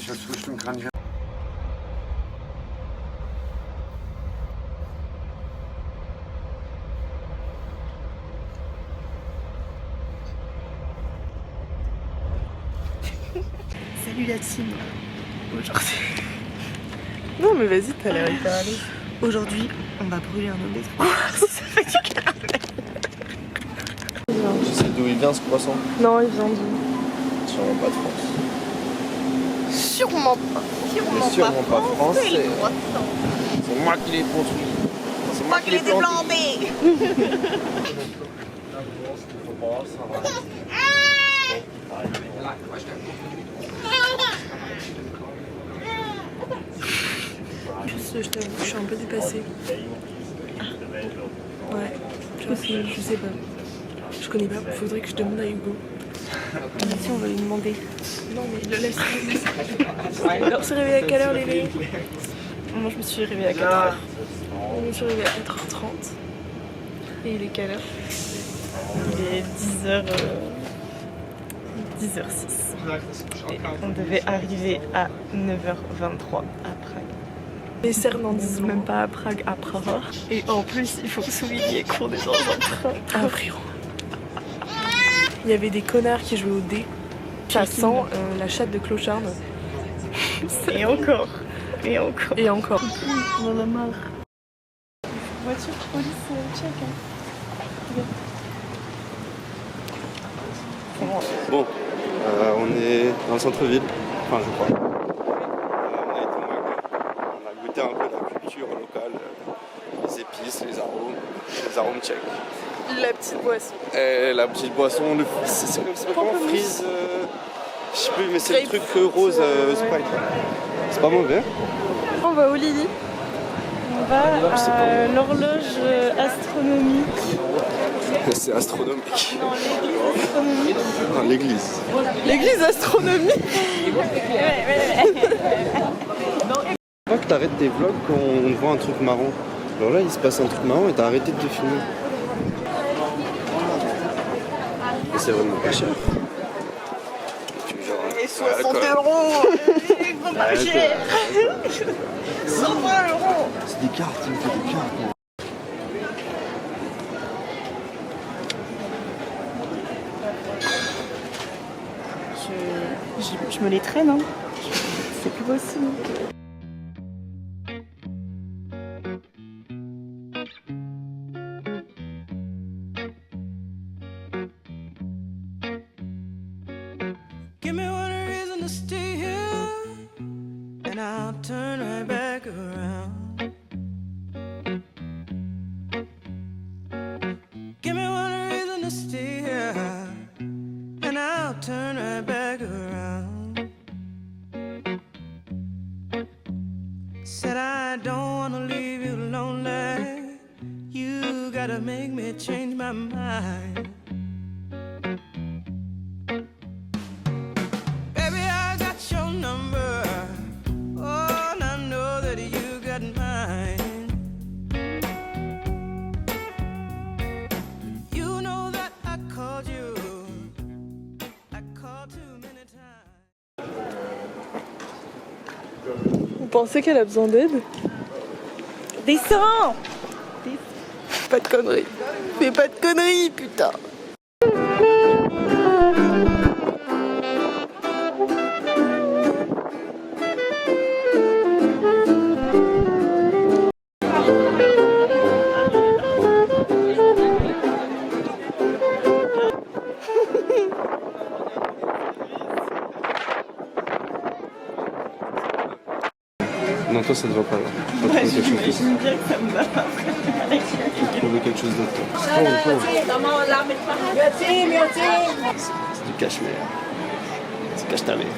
ich jetzt frühstücken kann hier. Salut la team. Aujourd'hui. Non mais vas-y, t'as l'air hyper à l'aise. Aujourd'hui, on va brûler un omelette. Ça fait du caramel. Tu sais d'où il vient ce croissant? Non, il vient d'où? Sûrement pas de France. Sûrement pas. Mais sûrement pas français. les croissants. C'est moi qui l'ai construit. C'est Pas qu'il est déplanté. Je t'avoue, je suis un peu dépassée. Ouais, je sais pas. Je connais pas, faudrait que je demande à Hugo. Si on va lui demander. Non mais il le laisse. Alors, on s'est réveillé à quelle heure les filles? Moi je me suis réveillée à 4h. Je me suis réveillée à 4h30. Et il est quelle heure? Il est 10h06. Et on devait arriver à 9h23 à Prague. Les cernes n'en disent même pas à Prague, à Praha. Et en plus, il faut souligner qu'on est dans un train. Ah frérot. Il y avait des connards qui jouaient au dé. Ça sent la chatte de clocharde. Et encore. Et encore. Et encore. On en a marre. Voiture, police, check. Bon, on est dans le centre-ville, enfin je crois. On a été au McDo, on a goûté un peu de la culture locale, les épices, les arômes tchèques. La petite boisson. Et la petite boisson, c'est pas comment frise, je sais plus, mais c'est le truc rose Sprite. C'est pas mauvais. On va au Lily. On va à l'horloge astronomique. C'est astronomique. Non, l'église astronomique. Non, l'église. L'église astronomique. Faut pas que t'arrêtes tes vlogs quand on voit un truc marrant. Alors là, il se passe un truc marrant et t'as arrêté de te filmer. Et c'est vraiment pas cher. Et 60 euros. Pas cher. 120 euros. C'est des cartes, il me faut des cartes. Je me les traîne, hein. C'est plus possible. Give me one reason to stay here, and I'll turn right back around. Give me one reason to stay here, and I'll turn right back around. Said I don't wanna leave you lonely. You gotta make me change my mind. Baby, I got your number. Oh, and I know that you got mine. You know that I called you. I called too many times. Vous pensez qu'elle a besoin d'aide? Descends. Pas de conneries. Fais pas de conneries, putain. Non, toi ça te va pas là. Faut Ouais, trouver quelque chose d'autre. j'imagine bien que ça me va pas. Faut trouver quelque chose d'autre. C'est du cachemire. C'est cache-ta-mère.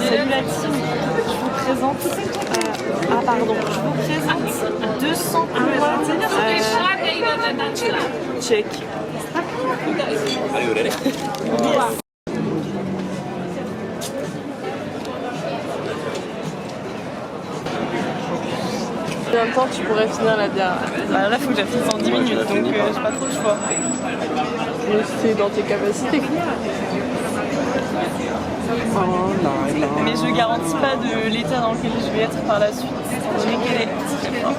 Salut la team, je vous présente. Pardon, je vous présente 200 Check. Combien de temps tu pourrais finir la bière? Bah là, faut que je la finisse en 10 minutes, donc j'ai pas trop le choix. C'est dans tes capacités. Mais je garantis pas de l'état dans lequel je vais être par la suite, étant donné qu'elle est très forte.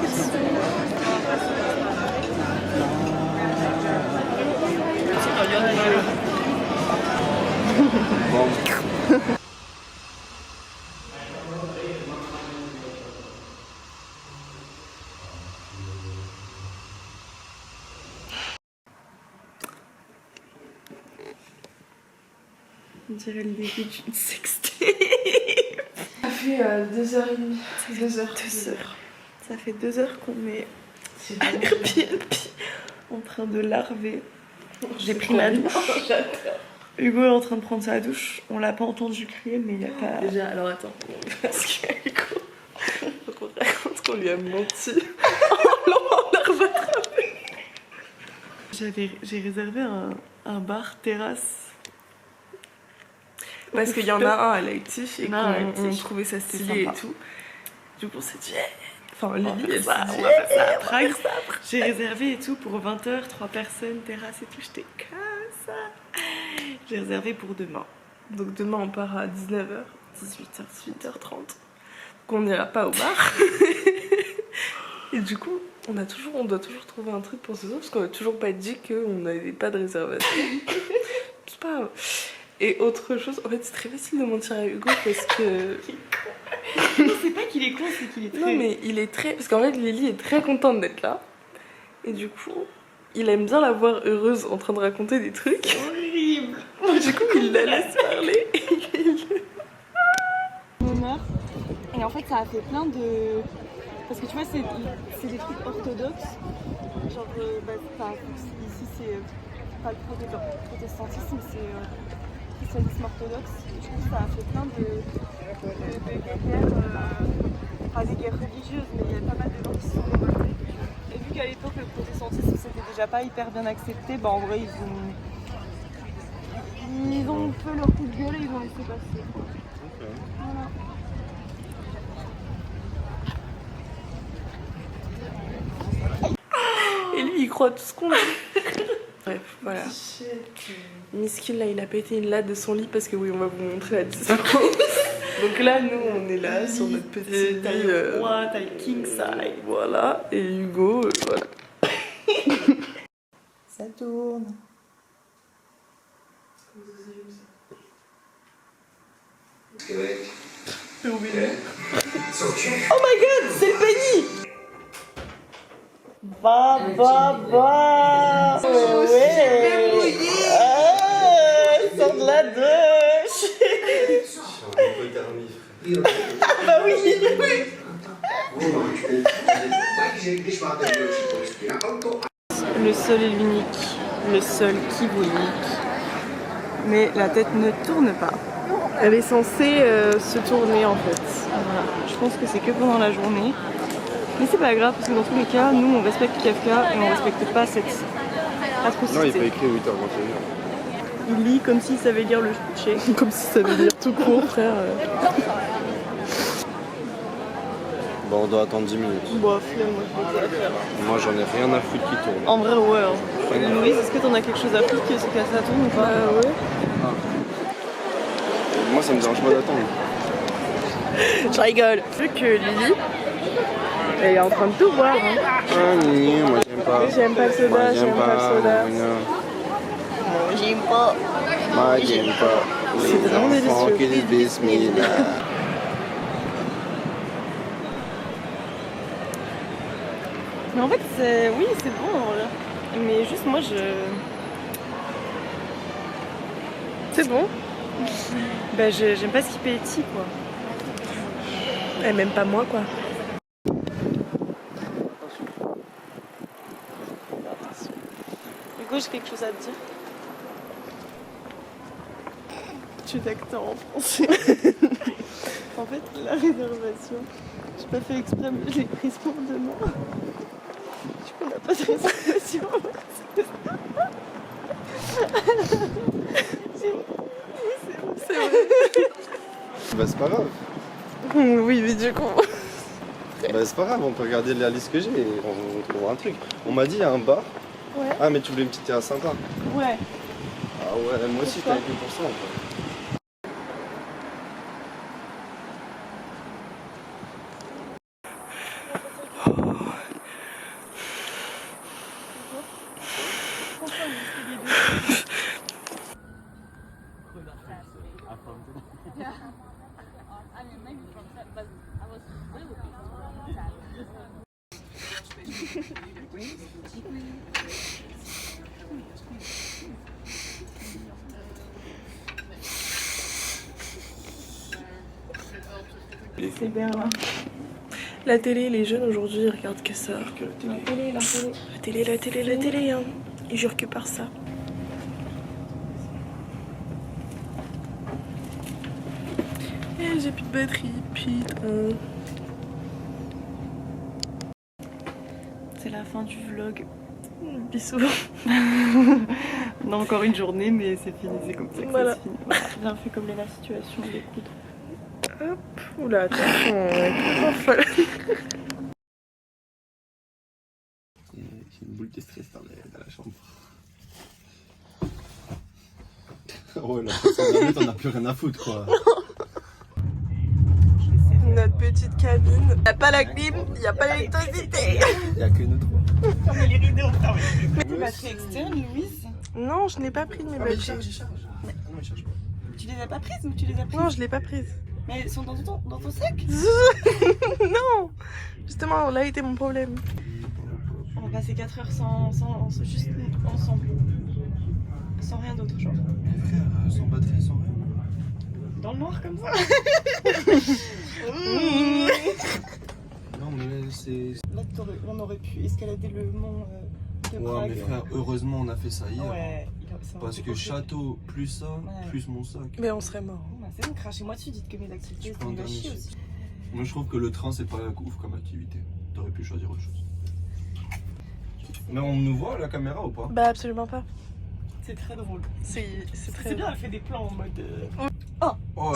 On dirait le début d'une sextape. Ça fait 2h30. 2h. Ça fait 2 heures qu'on est à Airbnb en train de larver. J'ai pris ma douche. Hugo est en train de prendre sa douche. On l'a pas entendu crier, mais il a pas. Déjà, alors attends. Parce que Hugo, faut qu'on raconte qu'on lui a menti. J'ai réservé un bar terrasse. Parce qu'il y en a un à Leipzig et qu'on Tiff. trouvait ça stylé et tout. Du coup, on s'est dit, enfin, Lily, elle s'est dit, on va faire ça à Prague. J'ai réservé et tout pour 20h, 3 personnes, terrasse et tout. J'étais comme ça. J'ai réservé pour demain. Donc demain, on part à 19h, 18h30. Donc on n'ira pas au bar. Et du coup, on doit toujours trouver un truc pour ce soir parce qu'on n'a toujours pas dit qu'on n'avait pas de réservation. C'est pas grave. Et autre chose, en fait, c'est très facile de mentir à Hugo parce que. C'est pas qu'il est con, c'est qu'il est très. Non, mais il est très. Parce qu'en fait, Lily est très contente d'être là. Et du coup, il aime bien la voir heureuse en train de raconter des trucs. Horrible. Du coup, il la laisse parler. Honneur. Et en fait, ça a fait plein de. Parce que tu vois, c'est des trucs orthodoxes. Genre, ici, c'est pas le protestantisme, c'est le christianisme orthodoxe. Du coup, ça a fait plein de guerres, pas des guerres religieuses, mais il y a pas mal de gens qui se sont révoltés. Et vu qu'à l'époque, le protestantisme, c'était déjà pas hyper bien accepté, bah en vrai, ils ont fait leur coup de gueule et ils ont laissé passer. Voilà. Et lui, il croit tout ce qu'on dit. Bref, voilà. Miskil, là, il a pété une latte de son lit parce que oui, on va vous montrer la distance. Donc là, nous, on est là sur notre petit lit. Taille king size. Voilà. Et Hugo, voilà. Ça tourne. Oh my god, c'est le penny! Bah. Ouais. Sors de la douche. Bah oui. Le seul et l'unique, le seul qui vous nique. Mais la tête ne tourne pas. Elle est censée se tourner en fait. Voilà. Je pense que c'est que pendant la journée. Mais c'est pas grave parce que dans tous les cas, nous on respecte Kafka et on respecte pas cette atrocité. Non, il n'est pas écrit 8h21. Il lit comme s'il savait lire le tché. Comme si ça veut dire tout court, frère. Bon, on doit attendre 10 minutes. Bon, flemme, moi je vais pas faire. Moi, j'en ai rien à foutre qui tourne. En vrai, ouais. Louise, est-ce que t'en as quelque chose à foutre que ça tourne ou pas? Ouais. Moi, ça me dérange pas d'attendre. Je rigole. Vu que Lily, elle est en train de tout boire. Hein. Ah, moi, j'aime pas. J'aime pas le soda, Moi, j'aime pas le soda. J'aime pas. Moi, j'aime pas. C'est vraiment délicieux. Qui disent bismillah. Mais en fait, oui, c'est bon en vrai. Mais juste moi, C'est bon? bah, j'aime pas ce qui pétille quoi. Elle m'aime pas moi quoi. Hugo, j'ai quelque chose à te dire. Tu d'acteur en français. En fait, la réservation, j'ai pas fait exprès, mais je l'ai prise pour demain. Du coup, on n'a pas de réservation. C'est vrai. Bah, c'est pas grave. Oui, mais du coup. Bah, c'est pas grave, on peut regarder la liste que j'ai et on trouvera un truc. On m'a dit, il y a un bar. Ouais. Ah, mais tu voulais une petite terrasse sympa. Ouais. Ah ouais, moi aussi, Pourquoi t'as été pour ça en fait. C'est Berlin. La télé, les jeunes aujourd'hui, ils regardent que ça. La télé. La télé, hein. Ils jurent que par ça. Et j'ai plus de batterie, putain. C'est la fin du vlog. Bisous. On a encore une journée, mais c'est fini, c'est comme ça que Voilà. ça se finit. Voilà, bien fait comme la situation des coudes. Hop, oula, attention, on est folle. J'ai une boule de stress dans la chambre. Ouais, là, on n'a plus rien à foutre, quoi. Notre petite cabine. Y'a pas la clim, y'a pas l'électricité. Y'a que nous trois. Fermez les rideaux, fermez les rideaux. Tes batteries externes, Louise? Non, je n'ai pas pris de mes batteries. Non, il charge pas. Tu les as pas prises ou tu les as prises? Non, je l'ai pas prise. Mais elles sont dans ton sac? Non. Justement, là était mon problème. On va passer 4 heures juste ensemble. Sans rien d'autre, genre. Frère, sans batterie, sans rien. Dans le noir comme ça. Non, mais là, c'est. Là, on aurait pu escalader le mont de Ouais, Prague. mais frère, heureusement, on a fait ça hier. Ouais, ça aurait Parce été que compliqué. château, plus ça, Ouais. plus mon sac. Mais on serait mort. Bon, bah, c'est bon, crachez-moi dessus, dites que mes activités Tu peux sont en gâchées dernier aussi. Moi, je trouve que le train, c'est pas ouf comme activité. T'aurais pu choisir autre chose. Mais on nous voit à la caméra ou pas? Bah absolument pas. C'est très drôle. C'est très C'est bien, elle fait des plans en mode. Oh,